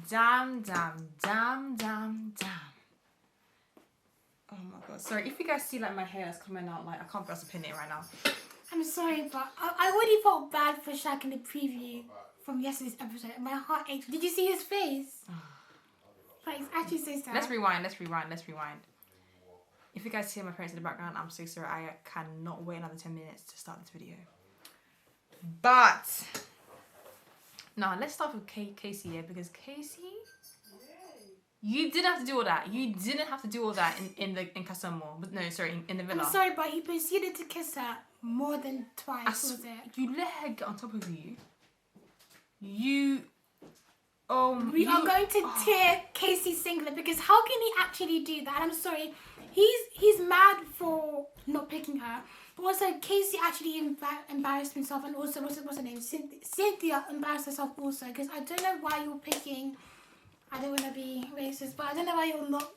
Damn. Oh my god. Sorry, if you guys see like my hair is coming out, like I can't be able to pin it right now. I'm sorry, but I already felt bad for Shaq in the preview from yesterday's episode. My heart ached. Did you see his face? Like, it's actually so sad. Let's rewind. If you guys hear my parents in the background, I'm so sorry. I cannot wait another 10 minutes to start this video. But now let's start with Casey here, because Casey, you didn't have to do all that. You didn't have to do all that in Casa Amor. No, sorry, in the villa. I'm sorry, but he proceeded to kiss her more than twice, was it? You let her get on top of you. We are going to tear Casey's singlet, because how can he actually do that? I'm sorry, he's mad for not picking her, but also Casey actually embarrassed himself, and also what's her name? Cynthia embarrassed herself also, because I don't know why you're picking. I don't want to be racist, but I don't know why you're not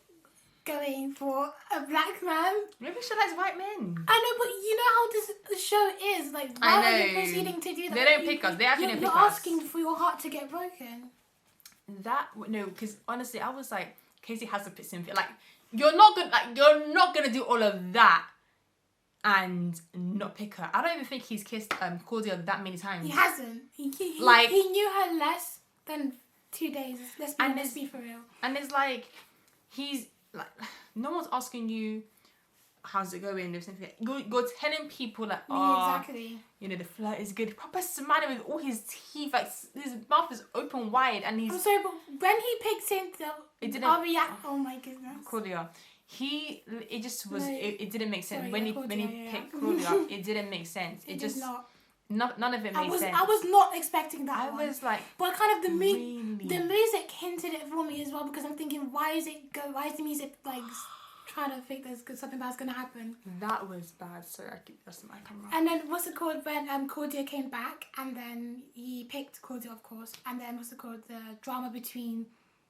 going for a black man. Maybe she likes white men. I know, but you know how this show is. Like, why are you proceeding to do that? They don't pick us. They actually don't pick us. You're asking for your heart to get broken. No, because honestly, I was like, Casey has to pick Cynthia. Like, you're not gonna do all of that and not pick her. I don't even think he's kissed Claudia that many times. He hasn't. He knew her less than 2 days. Let's be for real. And it's like, he's like, no one's asking you how's it going. You're telling people like, exactly. You know, the flirt is good. Proper smiling with all his teeth, like his mouth is open wide, and he's. I'm sorry, but when he picked Cynthia, I'll react. Oh my goodness. Claudia. It just was. No, it didn't make sense. Sorry, when he picked Claudia, it didn't make sense. It just. None of it made sense. I was not expecting that. I was like, but kind of the music hinted it for me as well, because I'm thinking, why is the music like trying to think there's something bad's gonna happen? That was bad. Sorry, I keep that's my camera. And then what's it called when Claudia came back, and then he picked Claudia, of course, and then what's it called, the drama between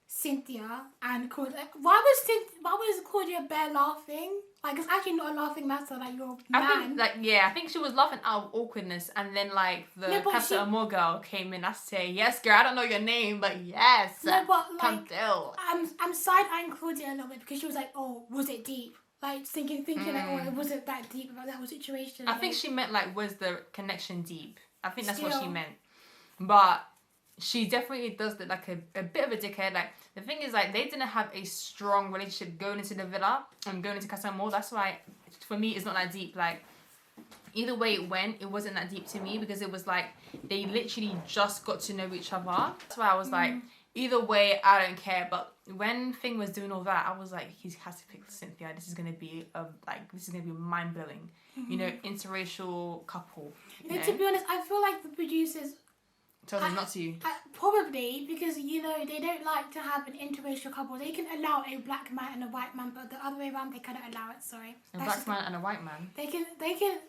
Cynthia and Claudia. Why was Claudia bare laughing? Like, it's actually not a laughing matter. Like, you're man. I think she was laughing out of awkwardness, and then like the Casa Amor girl came in. I say, yes, girl. I don't know your name, but yes. No, but like, come through. I'm side eyeing Claudia a little bit, because she was like, oh, was it deep? Like thinking like, oh, was it that deep about that whole situation? I think she meant like, was the connection deep? I think that's what she meant, but. She definitely does look like a bit of a dickhead. Like, the thing is, like, they didn't have a strong relationship going into the villa and going into Casa Amor. That's why, for me, it's not that deep. Like, either way it went, it wasn't that deep to me, because it was like, they literally just got to know each other. That's why I was like, either way, I don't care. But when Thing was doing all that, I was like, he has to pick Cynthia. This is gonna be mind blowing. You know, interracial couple. You know, to be honest, I feel like the producers told them not to. Probably because, you know, they don't like to have an interracial couple. They can allow a black man and a white man, but the other way around, they cannot allow it. Sorry. Black man and a white man. They can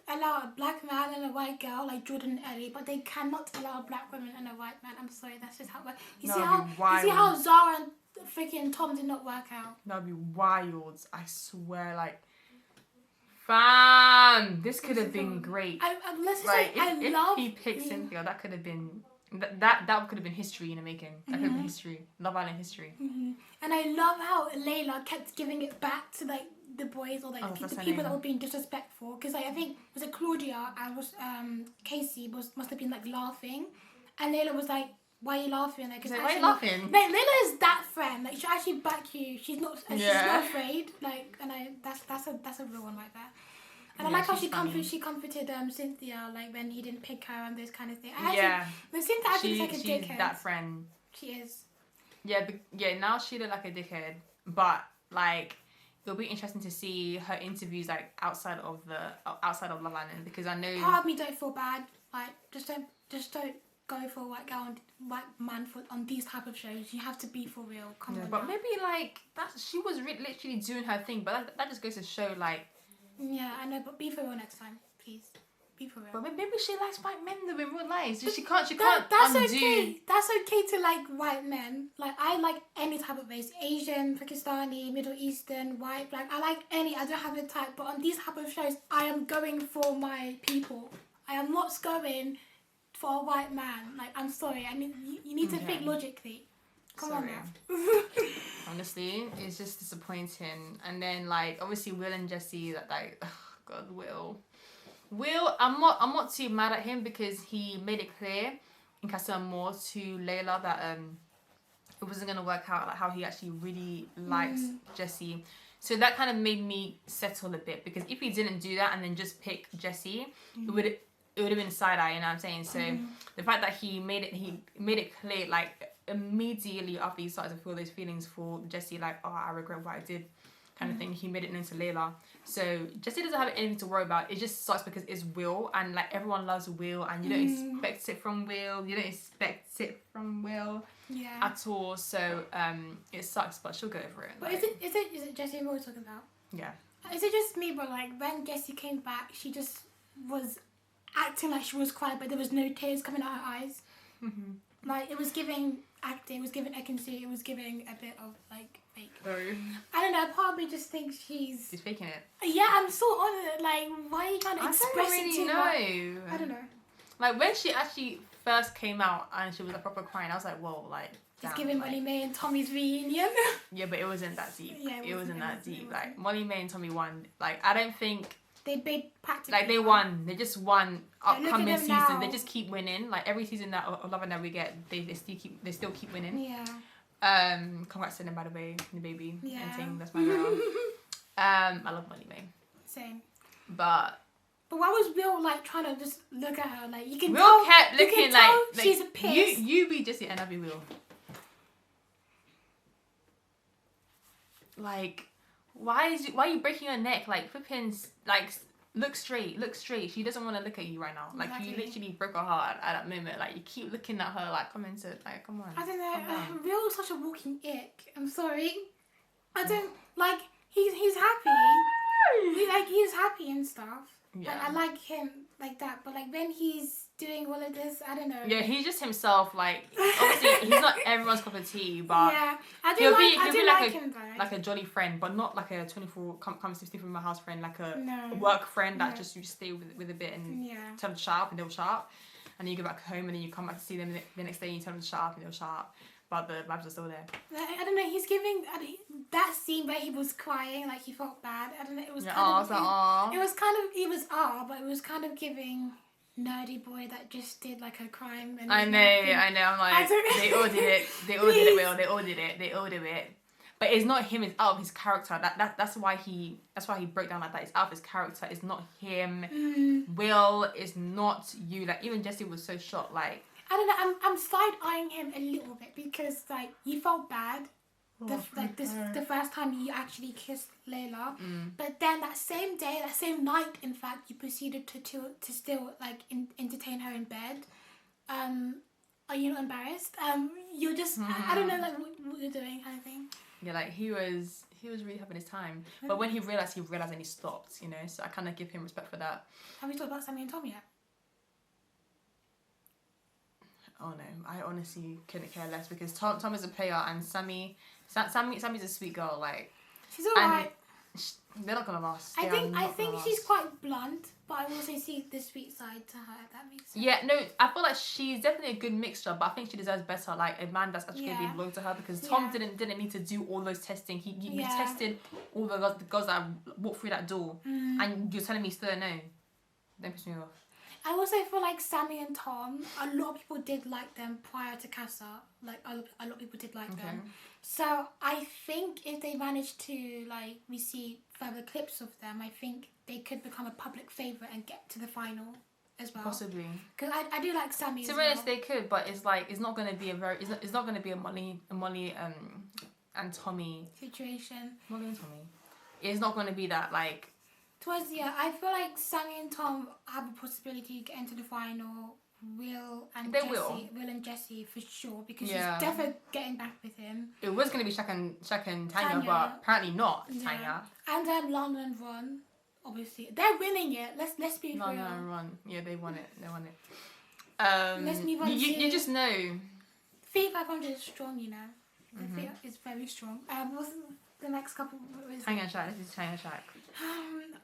allow a black man and a white girl like Jordan and Ellie, but they cannot allow a black woman and a white man. I'm sorry, that's just how it works. You see how Zara and freaking Tom did not work out. That'd be wild. I swear, like. Fam, this could have been great. If he picked Cynthia, that could have been. That could have been history in the making. That could have been history. Love Island history. And I love how Layla kept giving it back to like the boys or like the people that were being disrespectful. Because like, I think was it Claudia and Casey must have been like laughing, and Layla was like, "Why are you laughing?" Like, why are you laughing? Like, Layla is that friend. Like, she'll actually back you. She's not afraid. Like, and that's a real one right there. And I like how she comforted Cynthia, like when he didn't pick her and those kind of things. But Cynthia actually is like a dickhead. She's that friend. She is. Yeah, now she look like a dickhead. But like, it'll be interesting to see her interviews like outside of Love Island, because I know. Part of me don't feel bad. Like, just don't go for a white girl and white man on these type of shows. You have to be for real. Come on. But maybe like she was literally doing her thing. But that just goes to show like. Yeah, I know, but be for real next time, please. Be for real. But maybe she likes white men though in real life. So she can't that's undo. Okay. That's okay to like white men. Like, I like any type of race. Asian, Pakistani, Middle Eastern, white, black. I like any. I don't have a type. But on these type of shows, I am going for my people. I am not going for a white man. Like, I'm sorry. I mean, you need to think logically. Come on now. Honestly, it's just disappointing. And then like obviously Will and Jessie, that like God, Will, I'm not too mad at him because he made it clear in Casa Amor to Layla that it wasn't gonna work out, like how he actually really likes Jessie. So that kind of made me settle a bit, because if he didn't do that and then just pick Jessie, it would have been side eye, you know what I'm saying? So the fact that he made it clear, like immediately after he started to feel those feelings for Jessie, like, oh, I regret what I did, kind of thing, he made it known to Layla. So Jessie doesn't have anything to worry about. It just sucks because it's Will, and like everyone loves Will, and you don't expect it from Will. At all. So it sucks, but she'll go over it. But like, is it Jessie and Will we're talking about? Yeah. Is it just me, but like when Jessie came back, she just was acting like she was crying, but there was no tears coming out her eyes. Like it was giving acting, it was giving, I can see it was giving a bit of like fake. I don't know, part of me just thinks she's faking it. Yeah, I'm so on it. Like, why are you trying to express it too much? I don't know. Like when she actually first came out and she was like proper crying, I was like, whoa, like it's giving Molly May and Tommy's reunion. Yeah, but it wasn't that deep. Yeah, it wasn't that deep. Like Molly May and Tommy won. Like I don't think they practically like they won. They just won upcoming season. Now. They just keep winning. Like every season that of Love and that we get, they still keep winning. Yeah. Congrats to them, by the way, the baby. Yeah. And thing. That's my girl. I love Molly May. Same. But why was Will like trying to just look at her? Like you can Will tell, kept looking like she's a piss. You be Jessie and I be Will. Like, why are you breaking her neck? Like flipping, like look straight. She doesn't want to look at you right now. Like you literally broke her heart at that moment. Like you keep looking at her. Like come on. I don't know. Will is such a walking ick. I'm sorry. I don't like. He's happy. He's happy and stuff. Yeah. Like, I like him like that, but like when he's doing all of this, I don't know. Yeah, he's just himself. Like obviously he's not everyone's cup of tea, but yeah, I do like him though. Like a jolly friend, but not like a 24 come to from my house friend, like a no. work friend that you just stay with a bit and tell them to shut up and they'll shut up, and then you go back home and then you come back to see them the next day and you tell them to shut up and they'll shut up. But the vibes are still there. I don't know. He's giving that scene where he was crying, like he felt bad. I don't know. It was kind of. It was kind of. It was but it was kind of giving nerdy boy that just did like a crime. And I know. I'm like, they all did it. They all did it. Will. They all did it. But it's not him. It's out of his character. That's why he broke down like that. It's out of his character. It's not him. Will is not you. Like even Jessie was so shocked. Like. I don't know. I'm side-eyeing him a little bit because like you felt bad, the first time you actually kissed Layla, but then that same day, that same night, in fact, you proceeded to still like entertain her in bed. Are you not embarrassed? You're just I don't know like what you're doing kind of thing. Yeah, like he was really having his time, but when he realized and he stopped. You know, so I kind of give him respect for that. Have we talked about Samie and Tommy yet? Oh no, I honestly couldn't care less because Tom is a player and Sammy's a sweet girl. Like she's alright. They're not gonna last. I think she's quite blunt, but I also see the sweet side to her. If that makes sense. Yeah, no, I feel like she's definitely a good mixture, but I think she deserves better. Like a man that's actually gonna be loyal to her because Tom didn't need to do all those testing. He tested all the girls that walked through that door, and you're telling me still no. Don't piss me off. I also feel like Samie and Tom, a lot of people did like them prior to Casa. Like a lot of people did like them. So I think if they manage to like we see further clips of them, I think they could become a public favourite and get to the final as well. Possibly. Because I do like Samie. To be honest, they could, but it's like it's not going to be it's not going to be a Molly and Tommy situation. Molly and Tommy. It's not going to be that like. I feel like Samie and Tom have a possibility to get into the final. Will and Jessie for sure because she's definitely getting back with him. It was going to be Shaq and Tanya, but apparently not Tanya. And then Lana and Ron, obviously they're winning it. Let's be real. Lana and Ron, they won it. Let's move on. You just know. Fee 500 is strong, you know. The Fee is very strong. What's the next couple? Tanya and Shaq. This is Tanya and Shaq.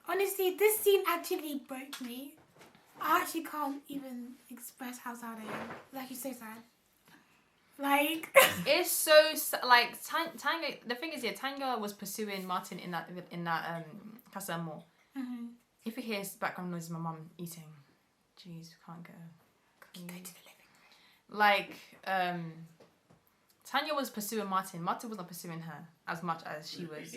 Honestly, this scene actually broke me. I actually can't even express how sad I am. It's actually so sad. Like, it's so like Tanya. The thing is, Tanya was pursuing Martin in that Casa Amor. mm-hmm. If you hear background noise, my mum eating. Jeez, can't go. Go to the living room. Like, Tanya was pursuing Martin. Martin was not pursuing her as much as she was.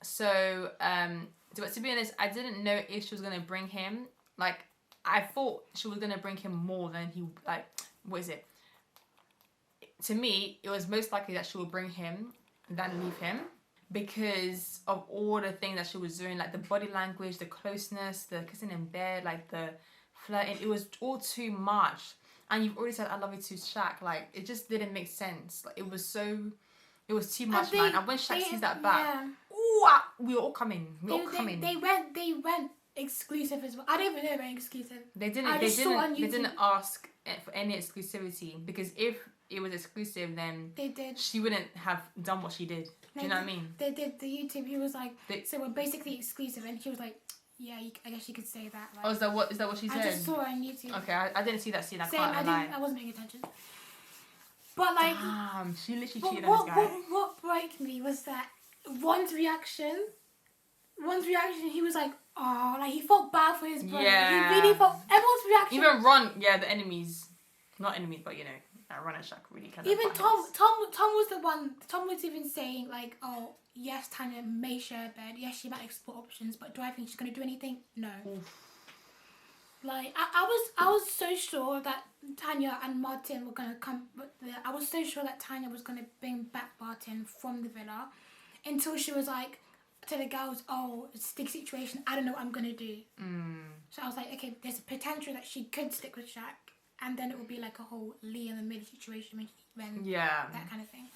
So, to be honest, I didn't know if she was gonna bring him. Like, I thought she was gonna bring him more than he. Like, what is it? To me, it was most likely that she would bring him than leave him because of all the things that she was doing, like the body language, the closeness, the kissing in bed, like the flirting. It was all too much. And you've already said I love you to Shaq. Like, it just didn't make sense. Like, it was too much, man. And when Shaq sees that back, we were all coming. They went exclusive as well. I don't even know they went exclusive. They didn't ask for any exclusivity because if it was exclusive, then they did. She wouldn't have done what she did. Do you know what I mean? They did the YouTube. He was like, so we're basically exclusive, and she was like, yeah, I guess you could say that. Like, oh, is that what she said? I just saw it on YouTube. Okay, I didn't see that scene. I wasn't paying attention. But like, damn, she literally cheated on this guy. What broke me was that one's reaction, he was like, oh, like he felt bad for his brother. Yeah. He really felt, everyone's reaction. Even Ron, the enemies, not enemies, but you know, Ron and Shaq really kind of. Even Tom was the one. Tom was even saying like, oh yes, Tanya may share a bed. Yes, she might explore options, but do I think she's gonna do anything? No. Oof. Like I was so sure that Tanya and Martin were gonna come. I was so sure that Tanya was gonna bring back Martin from the villa, until she was like to the girls, "Oh, it's a stick situation. I don't know what I'm gonna do." So I was like, okay, there's a potential that she could stick with Shaq, and then it would be like a whole Lee in the middle situation when that kind of thing.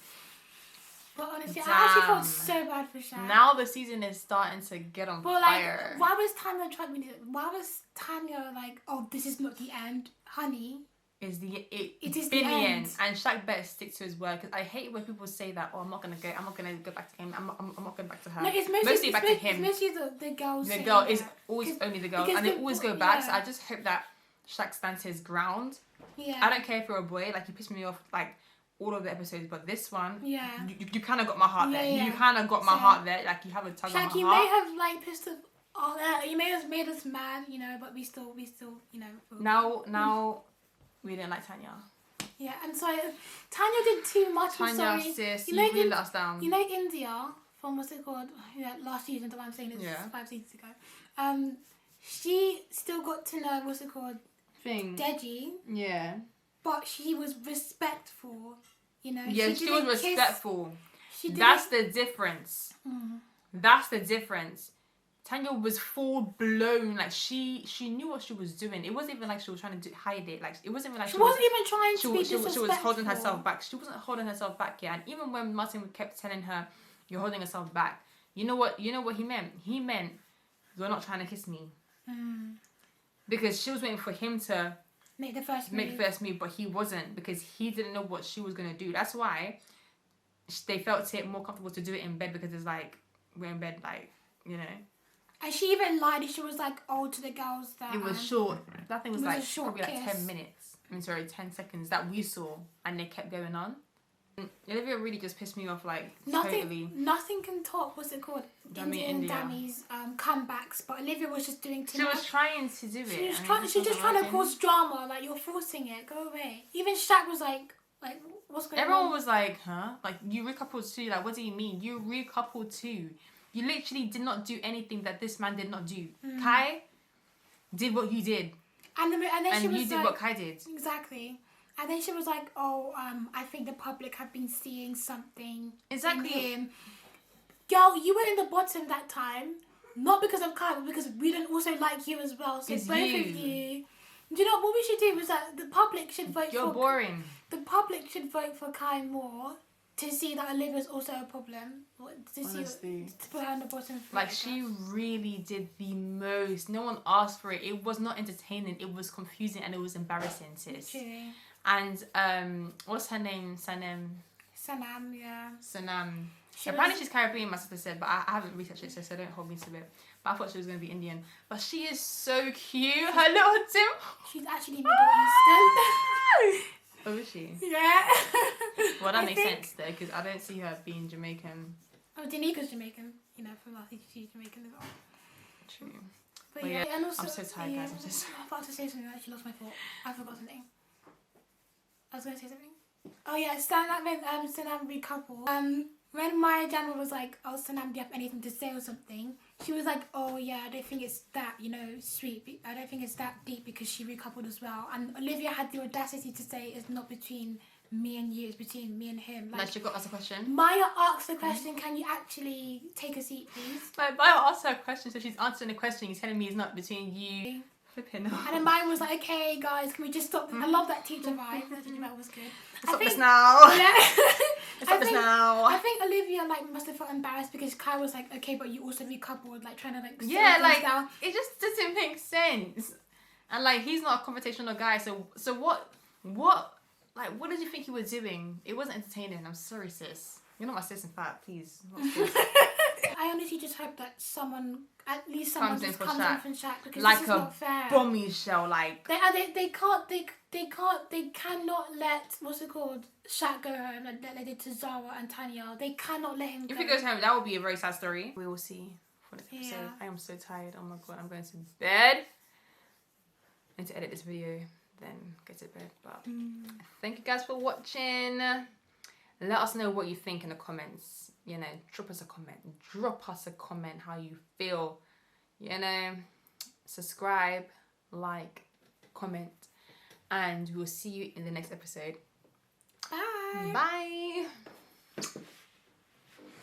But honestly, I actually felt so bad for Shaq. Now the season is starting to get on fire. Like, why was Tanya like, oh, this is not the end, honey? It is the end. And Shaq better stick to his word, because I hate when people say that, oh, I'm not gonna go back to him. I'm not going back to her. No, it's mostly back to him. It's mostly the girls. The girl is always only the girl, and they always go back. So I just hope that Shaq stands his ground. Yeah. I don't care if you're a boy. Like, you pissed me off like all of the episodes, but this one, yeah, you kind of got my heart there. Yeah. You kind of got my heart there. Like, you have a tug on my heart. Shaq, you may have like pissed us off. You may have made us mad, you know, but we still, you know. Now. We didn't like Tanya. Yeah, and so Tanya did too much. Tanya, sis, you really let us down. You know India, from what's it called? Yeah, last season, the one I'm saying is 5 seasons ago. She still got to know, what's it called? Deji. Yeah. But she was respectful, you know. Yeah, she was respectful. That's the difference. That's the difference. Tanya was full blown, like she knew what she was doing. It wasn't even like she was trying to hide it. Like, it wasn't even like she wasn't even trying to be disrespectful. She was holding herself back. She wasn't holding herself back, yeah. And even when Martin kept telling her, "You're holding yourself back," you know what he meant? He meant, "You're not trying to kiss me," because she was waiting for him to make the first move, but he wasn't, because he didn't know what she was gonna do. That's why they felt it more comfortable to do it in bed, because it's like, we're in bed, like, you know. And she even lied. She was like, oh, to the girls that... It was short. That thing was like probably like 10 minutes. 10 seconds that we saw. And they kept going on. Olivia really just pissed me off, like, totally. Nothing can top, what's it called? Danny's comebacks. But Olivia was just doing too much. She was trying to do it. She was just trying to cause drama. Like, you're forcing it. Go away. Even Shaq was like, what's going on? Everyone was like, huh? Like, you recoupled too. Like, what do you mean? You recoupled too. You literally did not do anything that this man did not do. Kai did what you did. And then she was, you did what Kai did. Exactly. And then she was like, oh, I think the public have been seeing something in him. Girl, you were in the bottom that time. Not because of Kai, but because we didn't also like you as well. So it's both of you. Do you know what we should do? Was that the public should vote for... You're boring. The public should vote for Kai more. To see that Olivia's also a problem. To put her on the bottom. Like, she really did the most. No one asked for it. It was not entertaining. It was confusing and it was embarrassing, sis. True. And what's her name? Sanam, yeah. Sanam. Apparently she's Caribbean, my sister said, but I haven't researched it, so don't hold me to it. But I thought she was going to be Indian. But she is so cute. Her little dimple. She's actually Middle Eastern. Oh, is she? Yeah. Well, that makes sense though, because I don't see her being Jamaican. Oh, Danica's Jamaican. You know, from last week she's Jamaican as well. True. But Well, yeah, and also, I'm so tired, guys. I'm so I was about to say something. I actually lost my thought. I forgot something. I was gonna say something. Oh yeah, Sanam recouple. When Maya Jama was like, "Oh, Sanam, do you have anything to say or something?" She was like, "Oh yeah, I don't think it's that, sweet. I don't think it's that deep because she recoupled as well." And Olivia had the audacity to say, "It's not between me and you, it's between me and him." Like, she got us a question. Maya asked the question, "Can you actually take a seat, please?" Like, Maya asked her a question, so she's answering the question. You're telling me it's not between you. Flipping. And then Maya was like, "Okay, guys, can we just stop this?" I love that teacher vibe. That teacher vibe was good. Stop this now. Yeah. Stop this now. I think Olivia must have felt embarrassed because Kai was like, "Okay, but you also recoupled," trying to yeah, down. It just doesn't make sense. And he's not a confrontational guy, so what did you think you were doing? It wasn't entertaining. I'm sorry, sis. You're not my sis, in fact. Please. Not sis. I honestly just hope that someone comes in from Shaq because like this is not fair. Bomby shell, they cannot let Shaq go home like they did to Zara and Tanya. They cannot let him go. If he goes home, that would be a very sad story. We will see for this episode. Yeah. I am so tired. Oh my god, I'm going to bed. I need to edit this video, then get to bed. But thank you guys for watching. Let us know what you think in the comments. Drop us a comment. Drop us a comment how you feel. Subscribe, like, comment, and we'll see you in the next episode. Bye. Bye.